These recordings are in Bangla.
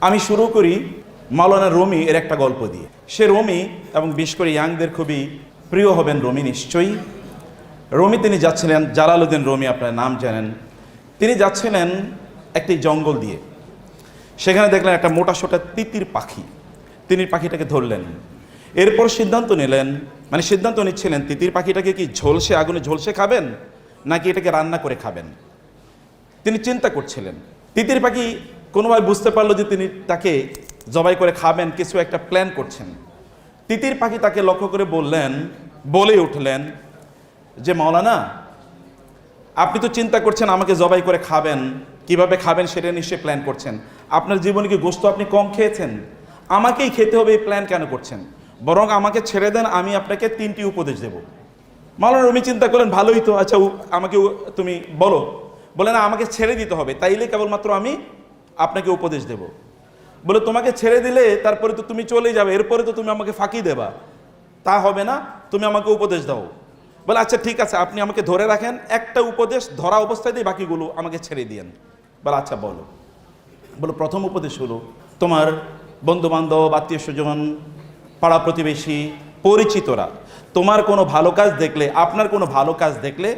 আমি শুরু করি মাওলানা রুমি এর একটা গল্প দিয়ে। সে রুমি, এবং বিশেষ করে ইয়াংদের খুবই প্রিয় হবেন রুমি নিশ্চয়ই। রুমি তিনি যাচ্ছিলেন, জালালউদ্দিন রুমি আপনার নাম জানেন। তিনি যাচ্ছিলেন একটি জঙ্গল দিয়ে। সেখানে দেখলেন একটা মোটা সোটা তিতির পাখি। তিনি পাখিটাকে ধরলেন। এরপর সিদ্ধান্ত নিলেন, মানে সিদ্ধান্ত নিচ্ছিলেন তিতির পাখিটাকে কি ঝলসে আগুনে ঝলসে খাবেন নাকি এটাকে রান্না করে খাবেন। তিনি চিন্তা করছিলেন। তিতির পাখি কোনোভাবে বুঝতে পারলো যে তিনি তাকে জবাই করে খাবেন, কিছু একটা প্ল্যান করছেন। তিতির পাখি তাকে লক্ষ্য করে বলে উঠলেন যে মাওলানা, আপনি তো চিন্তা করছেন আমাকে জবাই করে খাবেন, কিভাবে খাবেন সেটা নিশ্চয়ই প্ল্যান করছেন। আপনার জীবনে কি গোশত আপনি কম খেয়েছেন? আমাকেই খেতে হবে এই প্ল্যান কেন করছেন? বরং আমাকে ছেড়ে দেন, আমি আপনাকে 3টি উপদেশ দেব। মাওলানা রুমি চিন্তা করলেন, ভালোই তো, আচ্ছা আমাকে তুমি বলো। বলে না, আমাকে ছেড়ে দিতে হবে, তাইলে কেবলমাত্র আমি আপনাকে উপদেশ দেব। বলে তোমাকে ছেড়ে দিলে তারপরে তো তুমি চলে যাবে, এরপরে তো তুমি আমাকে ফাঁকি দেবা, তা হবে না, তুমি আমাকে উপদেশ দাও। বলে আচ্ছা ঠিক আছে, আপনি আমাকে ধরে রাখেন, একটা উপদেশ ধরা অবস্থায় দিয়ে বাকিগুলো আমাকে ছেড়ে দিয়েন। বলে আচ্ছা বলো। বলো প্রথম উপদেশ হলো, তোমার বন্ধু বান্ধব, আত্মীয় স্বজন, পাড়া প্রতিবেশী, পরিচিতরা তোমার কোনো ভালো কাজ দেখলে, আপনার কোনো ভালো কাজ দেখলে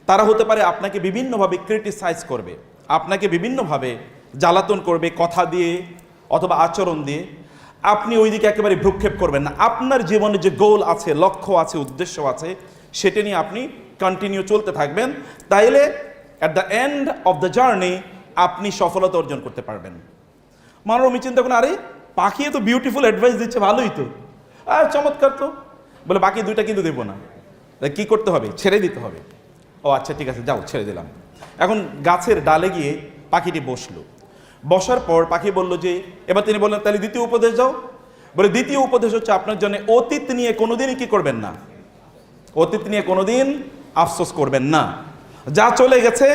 তারা হতে পারে আপনাকে বিভিন্নভাবে ক্রিটিসাইজ করবে, আপনাকে বিভিন্নভাবে জ্বালাতন করবে, কথা দিয়ে অথবা আচরণ দিয়ে। আপনি ওই দিকে একেবারে ভ্রুক্ষেপ করবেন না। আপনার জীবনে যে গোল আছে, লক্ষ্য আছে, উদ্দেশ্য আছে, সেটা নিয়ে আপনি কন্টিনিউ চলতে থাকবেন। তাইলে at the end of the journey আপনি সফলতা অর্জন করতে পারবেন। মানব আমি চিন্তা করেন, আরে পাখি তো বিউটিফুল অ্যাডভাইস দিচ্ছে, ভালোই তো, আর চমৎকার তো। বলে বাকি 2টা কিন্তু দেবো না। কি করতে হবে? ছেড়ে দিতে হবে। ও আচ্ছা ঠিক আছে, যাও ছেড়ে দিলাম। এখন গাছের ডালে গিয়ে পাখিটি বসলো। বসার পর পাখি বলল যে, এবার তিনি বললেন তাহলে দ্বিতীয় উপদেশ যাও। বলে দ্বিতীয় উপদেশ হচ্ছে আপনার জন্য অতীত নিয়ে কোনোদিনই কি করবেন না, অতীত নিয়ে কোনোদিন আফসোস করবেন না। যা চলে গেছে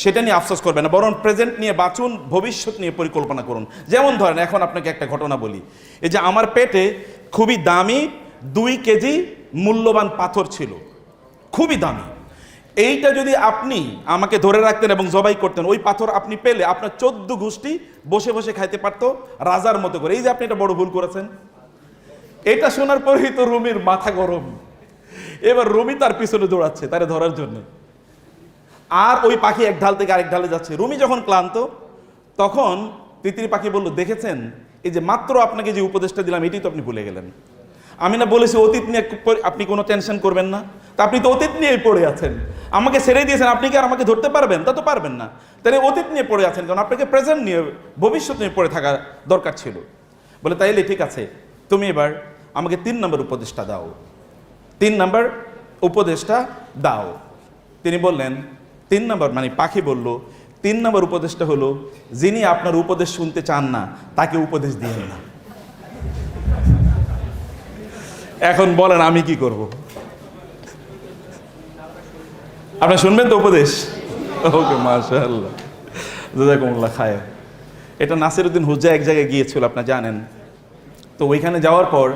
সেটা নিয়ে আফসোস করবেন না, বরং প্রেজেন্ট নিয়ে বাঁচুন, ভবিষ্যৎ নিয়ে পরিকল্পনা করুন। যেমন ধরেন, এখন আপনাকে একটা ঘটনা বলি। এই যে আমার পেটে খুবই দামি 2 কেজি মূল্যবান পাথর ছিল, খুবই দামি। এইটা যদি আপনি আমাকে ধরে রাখতেন এবং জবাই করতেন, ওই পাথর আপনি পেলে আপনার 14 গোষ্ঠী বসে বসে খাইতে পারতো রাজার মতো করে। এই যে আপনি এটা বড় ভুল করেছেন। এটা শোনার পরেই তো রুমির মাথা গরম। এবার রুমি তার পিছনে দৌড়াচ্ছে তারে ধরার জন্য, আর ওই পাখি এক ঢাল থেকে আরেক ঢালে যাচ্ছে। রুমি যখন ক্লান্ত, তখন তিতির পাখি বলল, দেখেছেন এই যে মাত্র আপনাকে যে উপদেশটা দিলাম এটাই তো আপনি ভুলে গেলেন। আমি না বলেছি অতীত নিয়ে আপনি কোনো টেনশন করবেন না? তা আপনি তো অতীত নিয়েই পড়ে আছেন, আমাকে ছেড়ে দিয়েছেন, আপনি কি আর আমাকে ধরতে পারবেন? তা তো পারবেন না। তাহলে অতীত নিয়ে পড়ে আছেন, কারণ আপনাকে প্রেজেন্ট নিয়ে, ভবিষ্যৎ নিয়ে পড়ে থাকা দরকার ছিল। বলে তাইলে ঠিক আছে, তুমি এবার আমাকে 3 নম্বর উপদেশটা দাও, 3 নম্বর উপদেশটা দাও। তিনি বললেন 3 নম্বর, মানে পাখি বলল 3 নম্বর উপদেশটা হলো, যিনি আপনার উপদেশ শুনতে চান না তাকে উপদেশ দিয়েন না। এখন বলেন আমি কি করব? আপনি শুনবেন তো উপদেশ? ওকে, মাশাআল্লাহ, জাযাকুমুল্লাহ খায়র। এটা নাসিরউদ্দিন হুজ্জা এক জায়গায় গিয়েছিল, আপনি জানেন তো। ওইখানে যাওয়ার পর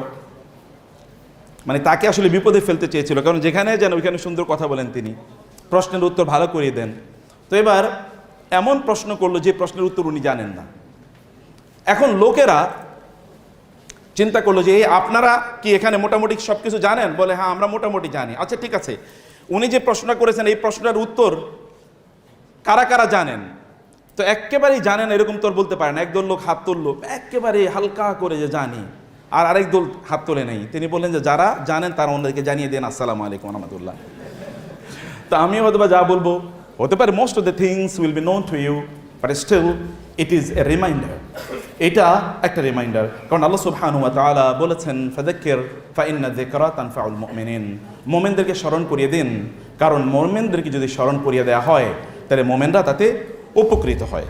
মানে তাকে আসলে বিপদে ফেলতে চেয়েছিল, কারণ যেখানে যান ওইখানে সুন্দর কথা বলেন তিনি, প্রশ্নের উত্তর ভালো করিয়ে দেন। তো এবার এমন প্রশ্ন করলো যে প্রশ্নের উত্তর উনি জানেন না। এখন লোকেরা চিন্তা করলো যে আপনারা কি এখানে মোটামুটি সব কিছু জানেন? বলে হ্যাঁ আমরা মোটামুটি জানি। আচ্ছা ঠিক আছে, উনি যে প্রশ্নটা করেছেন এই প্রশ্নটার উত্তর কারা কারা জানেন? তো একেবারেই জানেন এরকম তো বলতে পারেন। একদল লোক হাত তুললো একেবারে হালকা করে যে জানি, আর আরেক দল হাত তোলে নেই। তিনি বললেন যে যারা জানেন তারা ওনাদেরকে জানিয়ে দেন আসসালামু আলাইকুম রহমতুল্লাহ। তো আমি হয়তো বা যা বলবো হতে পারে most of the things will be known to you, but still it is a reminder. এটা একটা রিমাইন্ডার, কারণ আল্লাহ সুবহানাহু ওয়া তাআলা বলেছেন ফাযাক্কির ফাইন্না যিকরা তানফাউল মুমিনিন। মুমিনদেরকে স্মরণ করিয়ে দিন, কারণ মুমিনদেরকে যদি স্মরণ করিয়ে দেওয়া হয় তাহলে মুমিনরা তাতে উপকৃত হয়।